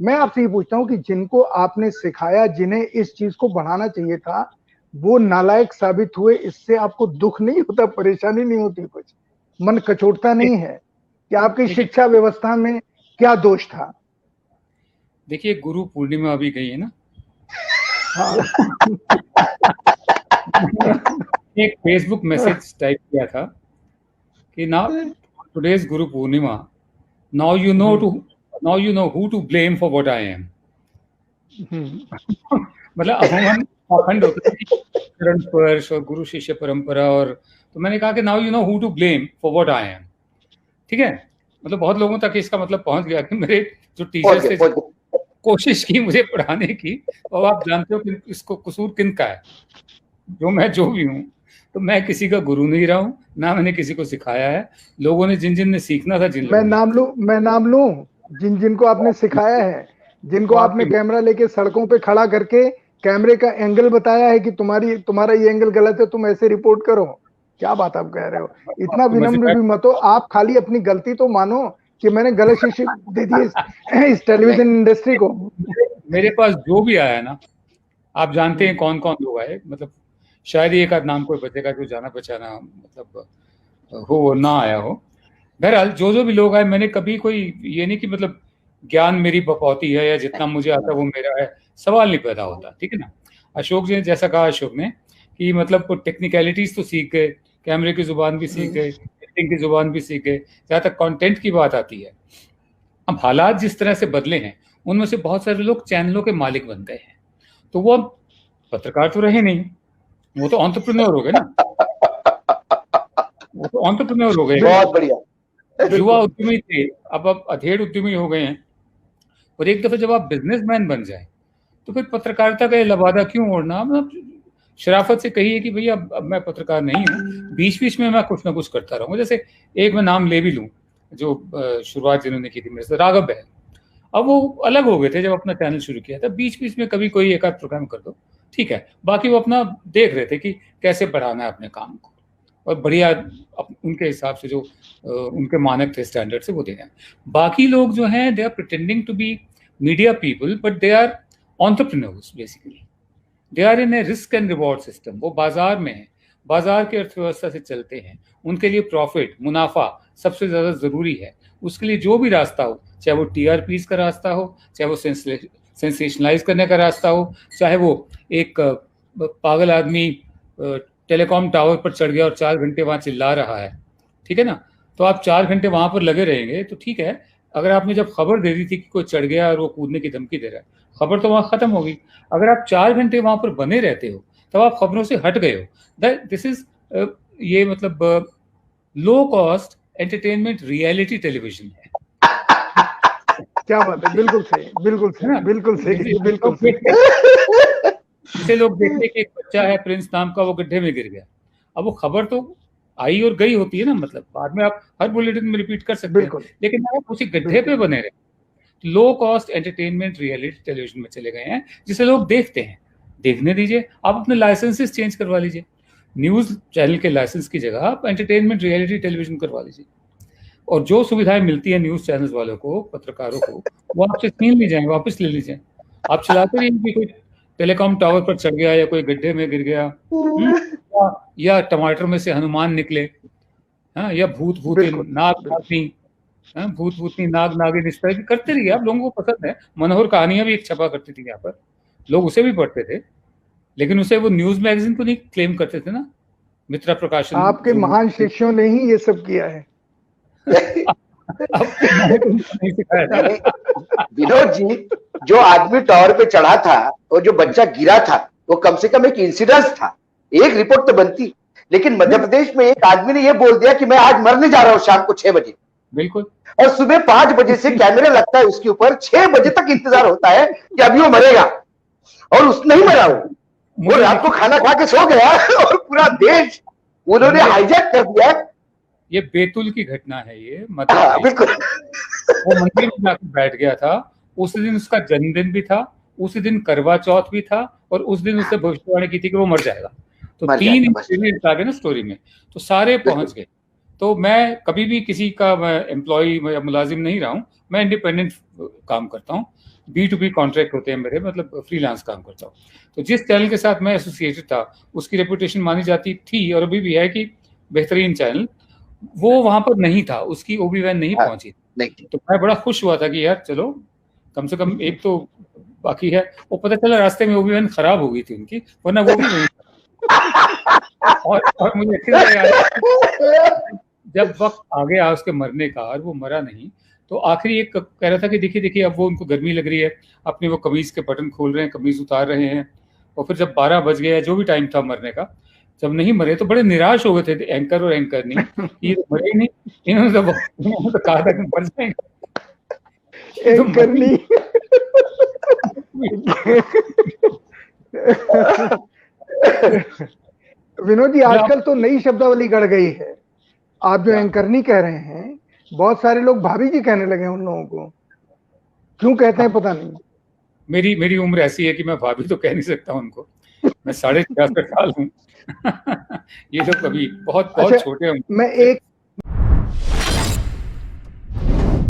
मैं आपसे ये पूछता हूँ कि जिनको आपने सिखाया, जिन्हें इस चीज को बढ़ाना चाहिए था, वो नालायक साबित हुए, इससे आपको दुख नहीं होता, परेशानी नहीं होती, कुछ मन कचोटता नहीं है कि आपकी शिक्षा व्यवस्था में क्या दोष था? देखिए, गुरु पूर्णिमा अभी गई है ना। हाँ। एक फेसबुक मैसेज टाइप किया था कि ना, today's Guru Purnima, now you know who to blame for what I am. मतलब अमूमन पाखंड होता है चरण स्पर्श और गुरु शिष्य परंपरा, और तो मैंने कहा कि now you know who to blame for what I am. ठीक है, मतलब बहुत लोगों तक इसका मतलब पहुंच गया कि मेरे जो टीचर्स थे, कोशिश की मुझे पढ़ाने की, और आप जानते हो कि इसको कसूर किन का है, जो भी हूँ, तो मैं किसी का गुरु नहीं रहा हूँ, ना मैंने किसी को सिखाया है। लोगों ने जिन ने सीखना था, मैं नाम लूं जिनको आपने सिखाया है, जिनको आपने कैमरा लेके सड़कों पे खड़ा करके कैमरे का एंगल बताया है कि तुम्हारा ये एंगल गलत है, तुम ऐसे रिपोर्ट करो। क्या बात आप कह रहे हो? इतना विनम्र भी मत हो आप, खाली अपनी गलती तो मानो कि मैंने गलत शिक्षा दे दी इस टेलीविजन इंडस्ट्री को। मेरे पास जो भी आया ना, आप जानते हैं कौन कौन लोग आए, मतलब शायद ही एक आध नाम कोई बचेगा जो जाना पहचाना मतलब हो ना आया हो। बहरहाल जो भी लोग आए, मैंने कभी कोई ये नहीं कि मतलब ज्ञान मेरी बपौती है या जितना मुझे आता वो मेरा है, सवाल नहीं पैदा होता। ठीक है ना। अशोक जी ने जैसा कहा, अशोक ने, कि मतलब टेक्निकलिटीज तो सीख गए, कैमरे की जुबान भी सीख गए, एडिटिंग की जुबान भी सीख गए, जहाँ तक कंटेंट की बात आती है, अब हालात जिस तरह से बदले हैं, उनमें से बहुत सारे लोग चैनलों के मालिक बन गए हैं, तो वो पत्रकार तो रहे नहीं, वो तो एंटरप्रेन्योर हो गए ना, वो तो एंटरप्रेन्योर हो गए। बहुत बढ़िया। युवा उद्यमी थे, अब अधेड़ उद्यमी हो गए हैं। और एक दफे जब आप बिजनेसमैन बन जाए, तो फिर पत्रकारिता का ये लबादा क्यों ओढ़ना? मतलब शराफत से कहिए कि भैया अब मैं पत्रकार नहीं हूँ, बीच बीच में मैं कुछ ना कुछ करता रहूंगा। जैसे एक मैं नाम ले भी लूँ, जो शुरुआत जिन्होंने की थी मेरे से, राघव है। अब वो अलग हो गए थे जब अपना चैनल शुरू किया था, बीच बीच में कभी कोई एक आध प्रोग्राम कर दो, ठीक है, बाकी वो अपना देख रहे थे कि कैसे बढ़ाना है अपने काम को, और बढ़िया उनके हिसाब से जो उनके मानक थे, स्टैंडर्ड से, वो दे रहे हैं। बाकी लोग जो हैं, they are pretending to be media people, but they are entrepreneurs basically. They are in a risk and reward system. वो बाजार में है, बाजार की अर्थव्यवस्था से चलते हैं, उनके लिए प्रॉफिट, मुनाफा सबसे ज्यादा जरूरी है। उसके लिए जो भी रास्ता हो, चाहे वो टीआरपीज का रास्ता हो, चाहे वो सेंसेशनलाइज करने का रास्ता हो, चाहे वो एक पागल आदमी टेलीकॉम टावर पर चढ़ गया और 4 घंटे वहां चिल्ला रहा है, ठीक है ना, तो आप 4 घंटे वहां पर लगे रहेंगे तो ठीक है। अगर आपने जब खबर दे दी थी कि कोई चढ़ गया और वो कूदने की धमकी दे रहा है, खबर तो वहां खत्म होगी। अगर आप 4 घंटे वहां पर बने रहते हो, तब आप खबरों से हट गए हो। दिस इज ये मतलब low cost entertainment reality television है। क्या बात है, बिल्कुल सही, बिल्कुल सही, बिल्कुल सही, बिल्कुल सही। जैसे लोग देखते कि एक बच्चा है प्रिंस नाम का, वो गड्ढे में गिर गया, अब वो खबर तो आई और गई होती है ना, मतलब बाद में आप हर बुलेटिन में रिपीट कर सकते हैं, लेकिन आप उसी गड्ढे पे बने रहे। Low cost entertainment reality television में चले गए हैं, जिसे लोग देखते हैं, देखने दीजिए। आप अपने लाइसेंसेस चेंज करवा लीजिए, न्यूज चैनल के लाइसेंस की जगह आप एंटरटेनमेंट रियलिटी टेलीविजन करवा लीजिए, और जो सुविधाएं मिलती है न्यूज चैनल्स वालों को, पत्रकारों को, वो आपसे छीन ली जाए, वापस ले लीजिए। आप चलाते रहिए कि कोई टेलीकॉम टावर पर चढ़ गया या कोई गड्ढे में गिर गया, या टमाटर में से हनुमान निकले, या भूत भूतिन नाग नागिन, इस तरह की करते रहिए आप। लोगों को पसंद है। मनोहर कहानियां भी एक छपा करती थी यहाँ पर, लोग उसे भी पढ़ते थे, लेकिन उसे वो न्यूज मैगजीन को नहीं क्लेम करते थे ना, मित्रा प्रकाशन। आपके महान शिष्यों ने ही ये सब किया है। विनोद जी, जो आदमी टावर पे चढ़ा था और जो बच्चा गिरा था, वो कम से कम एक इंसिडेंस था, एक रिपोर्ट तो बनती। लेकिन मध्य प्रदेश में एक आदमी ने ये बोल दिया कि मैं आज मरने जा रहा हूं शाम को 6 बजे, बिल्कुल, और सुबह 5 बजे से कैमरा लगता है उसके ऊपर, 6 बजे तक इंतजार होता है कि अभी वो मरेगा, और उसने नहीं मरा। वो रात को खाना खा के सो गया और पूरा देश उन्होंने हाईजैक कर दिया। ये बेतुल की घटना है ये, मतलब बिल्कुल। वो मंदिर में जाकर बैठ गया था, उस दिन उसका जन्मदिन भी था, उसी दिन करवा चौथ भी था, और उस दिन उसने भविष्यवाणी की थी कि वो मर जाएगा। तो 3 इंसिडेंट आ गए ना स्टोरी में, तो सारे पहुंच गए। तो मैं कभी भी किसी का एम्प्लॉय या मुलाजिम नहीं रहा हूं, मैं इंडिपेंडेंट काम करता हूं। B2B कॉन्ट्रैक्ट होते हैं मेरे, मतलब फ्रीलांस काम करता हूँ। तो जिस चैनल के साथ मैं एसोसिएटेड था उसकी रेपुटेशन मानी जाती थी और अभी भी है कि बेहतरीन चैनल, वो वहां पर नहीं था, उसकी ओबी वैन नहीं पहुंची। तो मैं बड़ा खुश हुआ था कि यार चलो कम से कम एक तो बाकी है। वो पता चला रास्ते में ओबी वैन खराब हो गई थी उनकी, वरना वो भी नहीं। और मुझे अच्छी याद, जब वक्त आ गया उसके मरने का और वो मरा नहीं, तो आखिरी एक कह रहा था कि देखिए देखिए अब वो उनको गर्मी लग रही है, अपने वो कमीज के बटन खोल रहे हैं, कमीज उतार रहे हैं। और फिर जब 12 बज गया, जो भी टाइम था मरने का, जब नहीं मरे तो बड़े निराश हो गए थे एंकर और एंकर नहीं, ये तो मरे ही नहीं, इन्होंने तो कहा था कि मर जाएंगे, एंकर नहीं। विनोद जी, आजकल तो नई शब्दावली गढ़ गई है। आप जो एंकरनी कह रहे हैं, बहुत सारे लोग भाभी जी कहने लगे उन लोगों को, क्यों कहते हैं पता नहीं। मेरी उम्र ऐसी है कि मैं भाभी तो कह नहीं सकता उनको, मैं 66.5 साल हूँ। ये लोग कभी बहुत छोटे होंगे। मैं एक